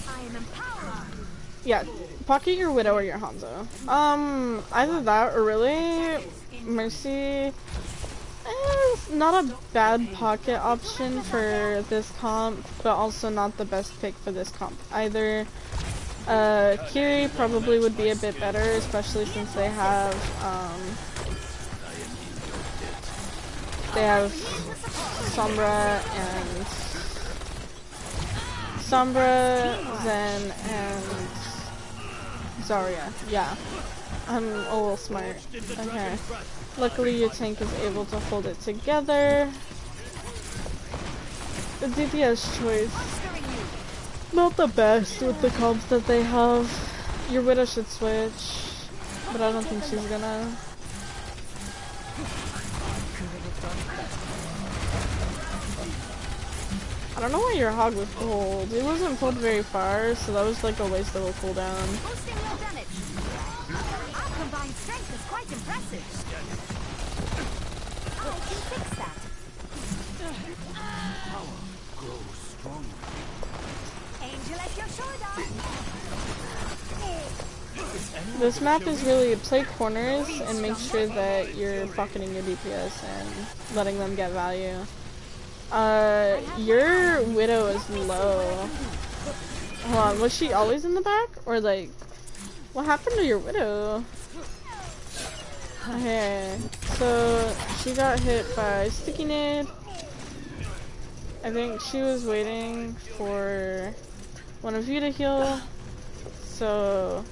I am empowered. Yeah, pocket your Widow or your Hanzo. Either that or really, Mercy is not a bad pocket option for this comp, but also not the best pick for this comp either. Kiri probably would be a bit better, especially since they have Sombra, Zen, and Zarya. Yeah, I'm a little smart. Okay. Luckily your tank is able to hold it together. The DPS choice. Not the best with the comps that they have. Your Widow should switch, but I don't think she's gonna. I don't know why your Hog was pulled. It wasn't pulled very far, so that was like a waste of a cooldown. Boosting your damage. Our combined strength is quite impressive. I can fix that. Grow stronger. Angel at your shoulder. This map is really play corners and make sure that you're pocketing your DPS and letting them get value. Your Widow is low. Hold on, was she always in the back? Or like, what happened to your Widow? Okay, so she got hit by Sticky Nade. I think she was waiting for one of you to heal, so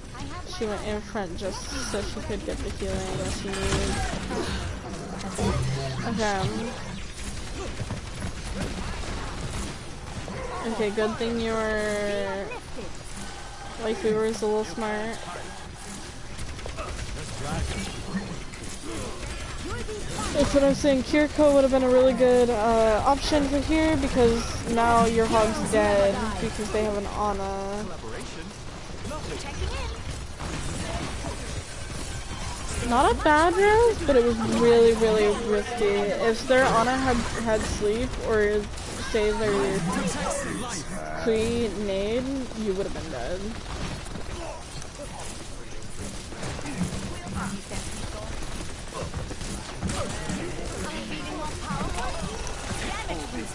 she went in front just so she could get the healing that she needed. Okay. Okay, good thing your life weaver is a little smart. That's what I'm saying. Kiriko would have been a really good option for here because now your Hog's dead because they have an Ana. Not a bad risk, but it was really, really risky. If their Ana had sleep or say their pre-nade, you would have been dead.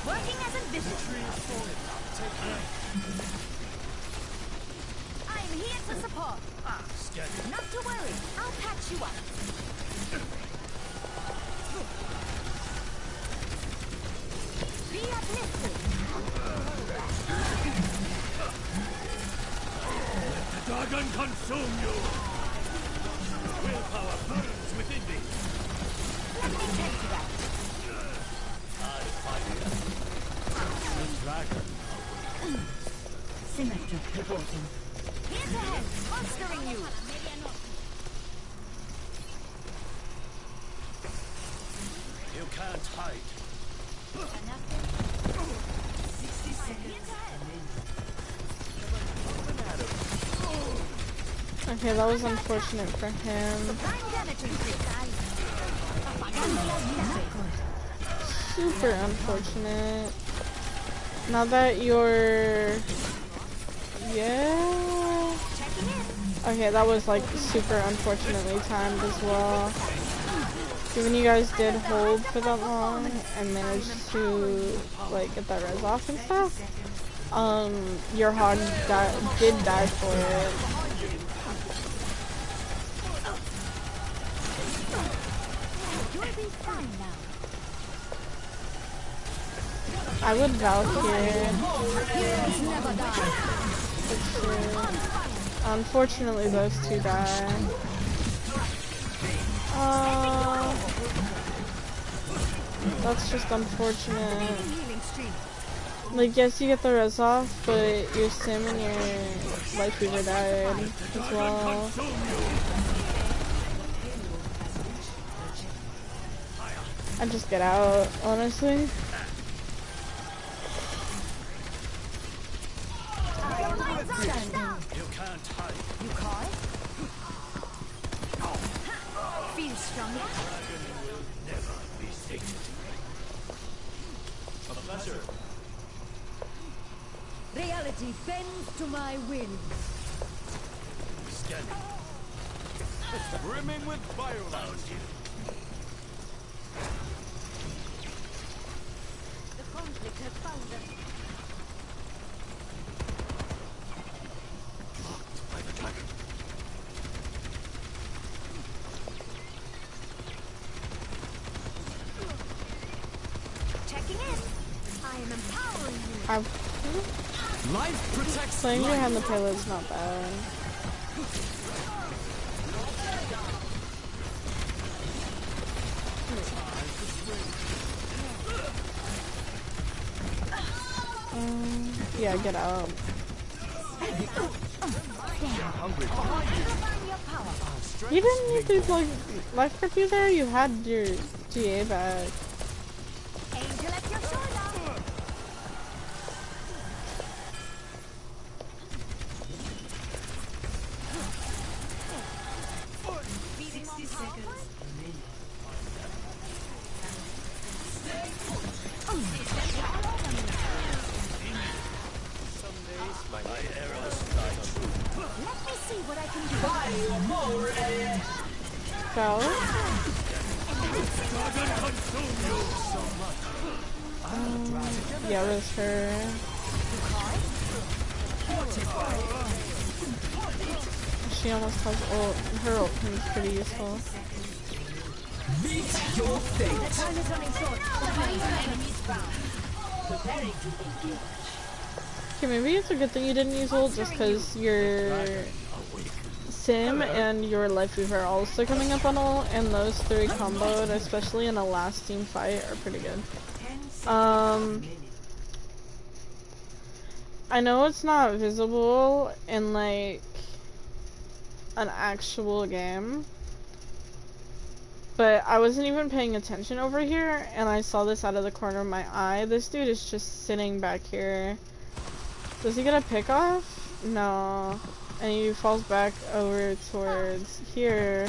Working as envisioned. I'm here to support. Not to worry, I'll patch you up. Be uplifted. The dragon consume you! Willpower burns within me! Let me tend to that. The dragon. Symmetric reporting. Here's ahead, monstering you. You can't hide. 60 seconds. Okay, that was unfortunate for him. Combined damage increase. Super unfortunate. Now that you're... Yeah... Okay, that was like super unfortunately timed as well. Given you guys did hold for that long and managed to like get that res off and stuff. your hog did die for it. You'll be fine now. I would Valkyrie. Heroes never die. Unfortunately, those two die. That's just unfortunate. Healing stream. Like, yes, you get the res off, but your sim and your life weaver died as well. I'd just get out, honestly. You can't hide. You call? Feel stronger? Never be sated. A pleasure. Reality bends to my will. Scanning. Brimming with violence. The conflict has found us. By the tiger. Checking in. I am empowering you. Life protects Playing life. behind the payload's not bad. Yeah, get out. You didn't need to, like, life grip you there? You had your GA back. Angel at your shoulder. Beating 60 seconds. My arrows fly true. Let me see what I can do. Go. Yeah, res her. She almost has ult. Her ult is pretty useful. Meet your fate. Time is running short. Enemies found. Okay, maybe it's a good thing you didn't use ult just because your sim and your life weaver are also coming up on ult, and those three comboed, especially in a last team fight, are pretty good. I know it's not visible in like an actual game, but I wasn't even paying attention over here, and I saw this out of the corner of my eye. This dude is just sitting back here. Does he get a pick off? No. And he falls back over towards here.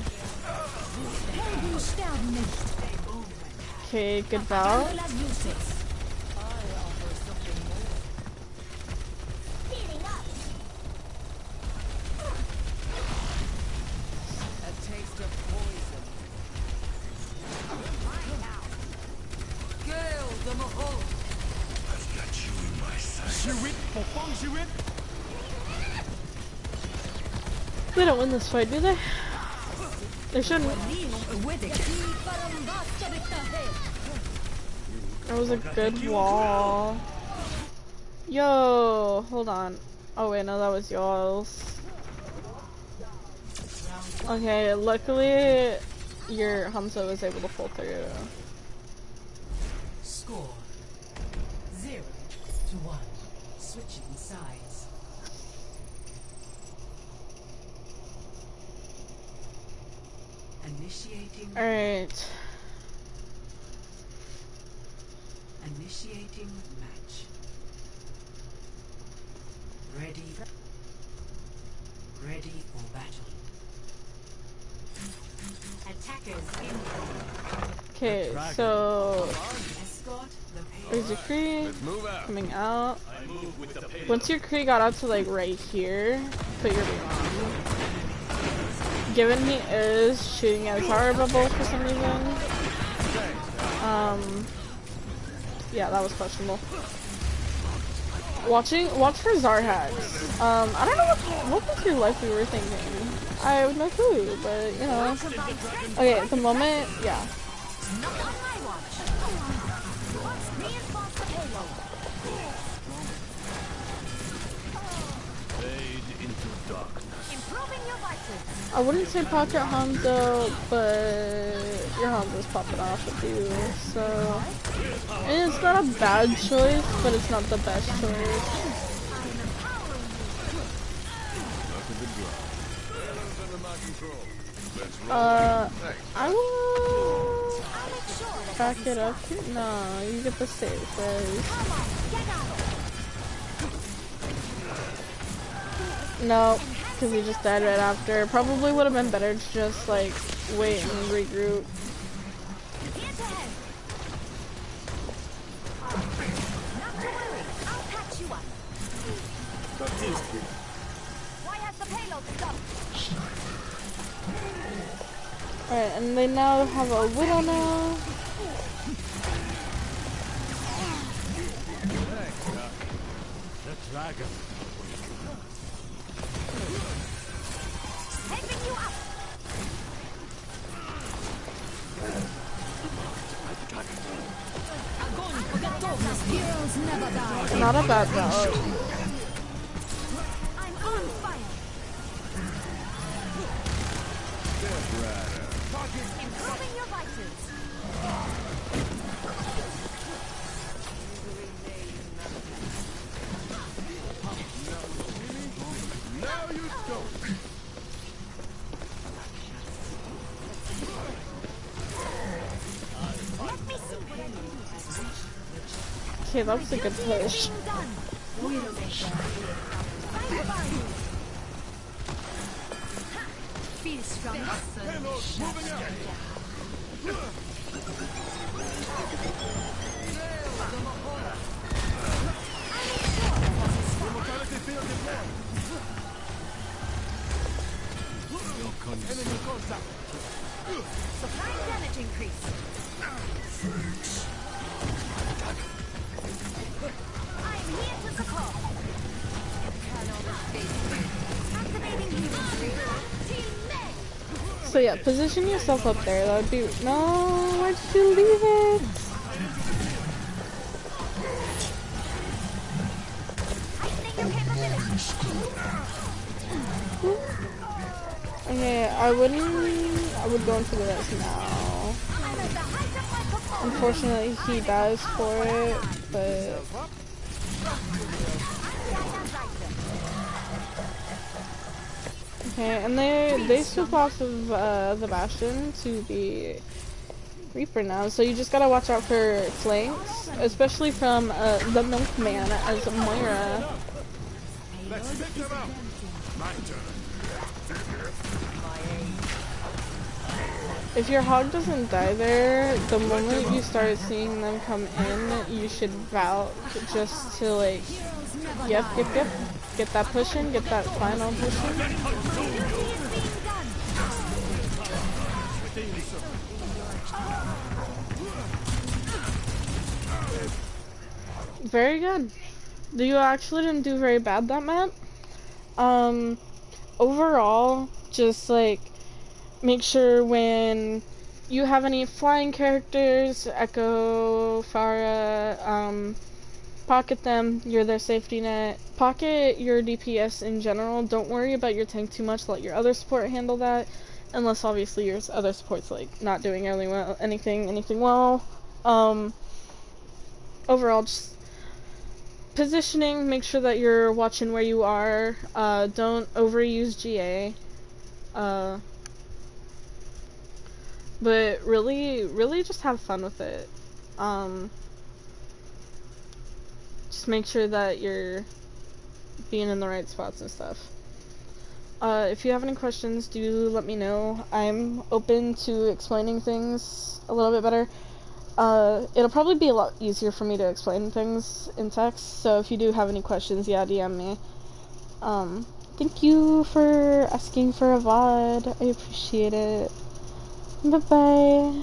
Okay, good bout. I've got you in my sights. They don't win this fight, do they? They shouldn't. That was a good wall. Yo, hold on. Oh wait, no, that was y'all's. Okay, luckily your Hamza was able to pull through. Score 0-1. Switching sides. Initiating. Alright. Initiating match. Ready for battle. Attackers in. Okay, so Escort the payload. there's your Kree Let's move out. coming out. I move with the payload. Once your Kree got out to like right here, put your beam on. Given he is shooting at a tower bubble for some reason, yeah, that was questionable. watch for Zarhax. I don't know what was your life we were thinking. I have no clue, but you know. Okay, at the moment, yeah. Not on my watch. Must reinforce the payload. Fade into darkness. Improving your vitals. I wouldn't say pocket Hanzo, but your Hanzo's popping off with you, so. And it's not a bad choice, but it's not the best choice. I will back it up. No, you get the save phrase. No, because he just died right after. Probably would have been better to just like wait and regroup. Why has the payload stopped? Alright, and they now have a Widow now. The dragon. Helping you up. Heroes never die. Not a bad route. I'm on fire. Improving your vitals. Now you don't. Let me see what I can do. Okay, that was a good push. Done. Feel strong. Payload moving out. Immortality field deployed. Enemy contact. Supply damage increase. I am here to support. Activating healing. Teammate. So yeah, position yourself up there. That would be no. Why'd you leave it? Heightening your capabilities. Okay, I would go into the rest now. I'm at the height of my performance. Unfortunately, he dies for it, but okay, and they swoop off of the Bastion to the Reaper now, so you just gotta watch out for flanks, especially from the Milkman as Moira. Let's pick them out. My turn. If your hog doesn't die there, the moment you start seeing them come in, you should vouch just to like, yep, get that push in, get that final push in. Very good. You actually didn't do very bad that map. Overall, just like, make sure when you have any flying characters, Echo, Farah, pocket them, you're their safety net. Pocket your DPS in general, don't worry about your tank too much, let your other support handle that, unless obviously your other support's like not doing really well, anything well. Overall, just positioning, make sure that you're watching where you are, don't overuse GA. But really just have fun with it. Just make sure that you're being in the right spots and stuff. If you have any questions, do let me know. I'm open to explaining things a little bit better. It'll probably be a lot easier for me to explain things in text, so if you do have any questions, yeah, DM me. Thank you for asking for a VOD. I appreciate it. Bye-bye.